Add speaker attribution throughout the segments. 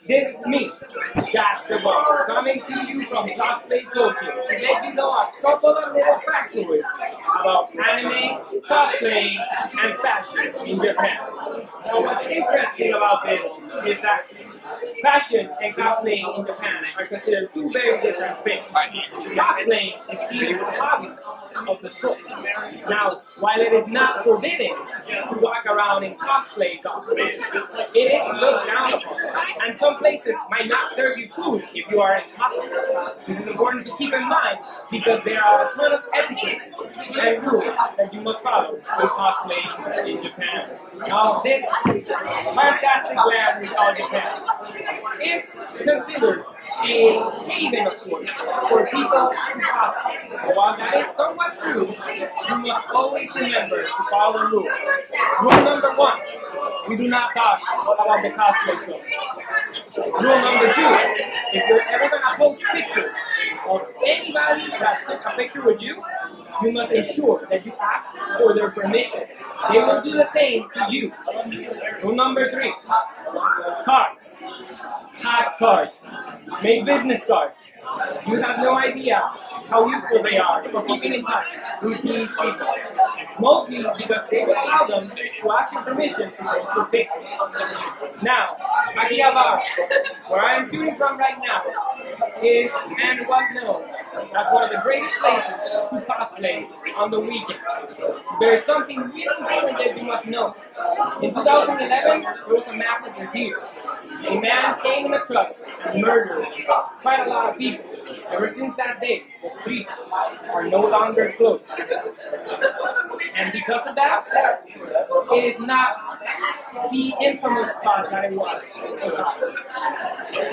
Speaker 1: This is me, Dash the Bomb, coming to you from Cosplay Tokyo to let you know a couple of little factoids about anime, cosplay, and fashion in Japan. So what's interesting about this is that fashion and cosplaying in Japan are considered two very different things. Cosplaying is seen as a hobby of the sort. Now, while it is not forbidden to walk around in cosplay costumes, it is looked down upon, and some places might not serve you food if you are in costume. This is important to keep in mind because there are a ton of etiquettes and rules that you must follow when cosplaying in Japan. Now, this fantastic land we call Japan is considered a haven of sorts for people who cosplay. While that is somewhat true, you must always remember to follow the rules. Rule number 1, we do not talk about the cosplay film. Rule number 2, if you're ever going to post pictures of anybody that took a picture with you, you must ensure that you ask for their permission. They will do the same to you. Rule number 3, cards. Have cards. Make business cards. You have no idea how useful they are for keeping in touch with these people. Mostly because they will allow them to ask your permission to post your pictures. Now, Akihabara, where I am shooting from right now, is and was known as one of the greatest places to cosplay on the weekends. There is something really important that you must know. In 2011, there was a massacre here. A man came in a truck and murdered quite a lot of people. Ever since that day, the streets are no longer closed. And because of that, it is not the infamous spot that it was.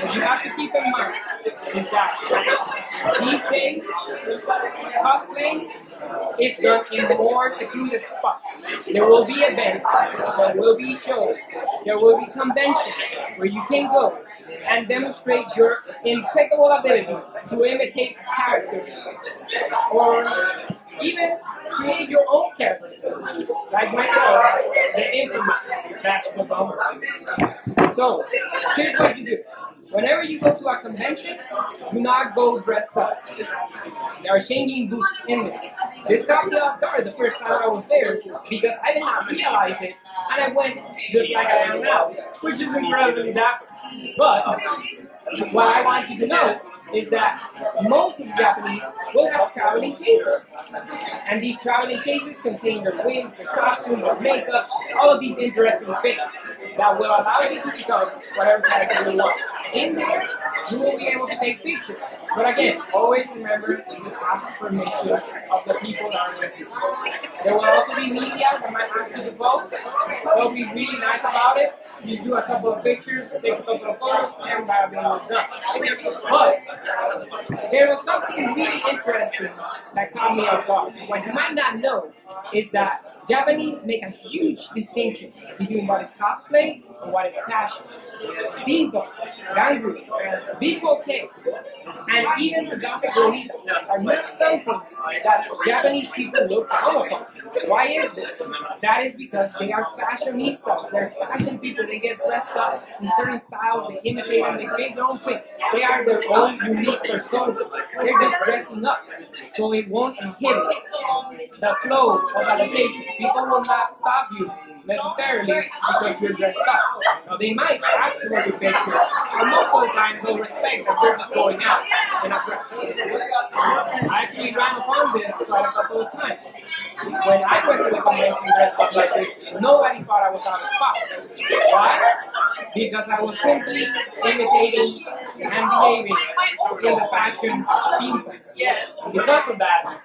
Speaker 1: What you have to keep in mind is that these days, cosplaying is done in more secluded spots. There will be events, there will be shows, there will be conventions where you can go and demonstrate your impeccable ability to imitate characters or even create your own characters, like myself, the infamous Dash the Bomber. So, here's what you do. Whenever you go to a convention, do not go dressed up. There are changing booths in there. This caught me off guard the first time I was there because I did not realize it, and I went just like I am now, which is incredibly dapper. But what I want you to know is that most of the Japanese will have traveling cases. And these traveling cases contain their wigs, their costumes, their makeup, all of these interesting things that will allow you to become whatever character you want. In there, you will be able to take pictures. But again, always remember to ask permission of the people that are with you. There will also be media that might ask you to vote. They'll be really nice about it. Just do a couple of pictures, take a couple of photos, and that'll be all done. But there was something really interesting that caught me off guard. What you might not know is that Japanese make a huge distinction between what is cosplay and what is fashion. Steampunk, Gangu, visual kei, and even the Gothic Lolita are not something that Japanese people look down upon. Why is this? That is because they are fashionistas. They're fashion people. They get dressed up in certain styles. They imitate them. They create their own thing. They are their own unique persona. They're just dressing up. So it won't inhibit the flow of adaptation. People will not stop you necessarily because you're dressed up. Now they might ask for your picture, but most of the time they'll respect that you're just going out in a dress. I actually ran upon this quite a couple of times. When I went to the convention dressed up like this, nobody thought I was out of spot. Why? Because I was simply imitating and behaving in the fashion steampunk. Because of that,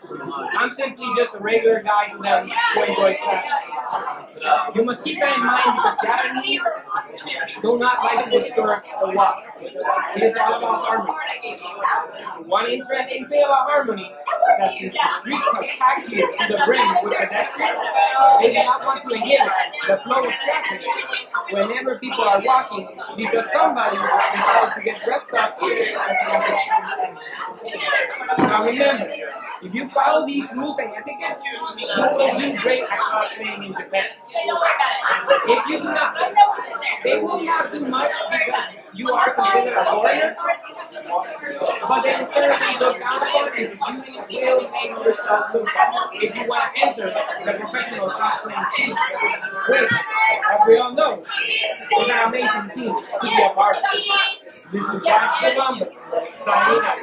Speaker 1: I'm simply just a regular guy to them who enjoys fashion. You must keep that in mind because Japanese do not like to disturb the walk. It is all about harmony. One interesting thing about harmony is that since the streets are packed here to the brim with pedestrians, they do not want to inhibit the flow of traffic whenever people are walking because somebody decided to get dressed up. Now remember, if you follow these rules and etiquettes, you will do great at cosplaying in Japan. If you do not, they will not do much because you are considered a warrior, but then thirdly, look down upon is you will make yourself look if you want to enter the professional cosplaying scene, which, as we all know, is an amazing scene to be a part of. This is Josh the Lumber, signing out.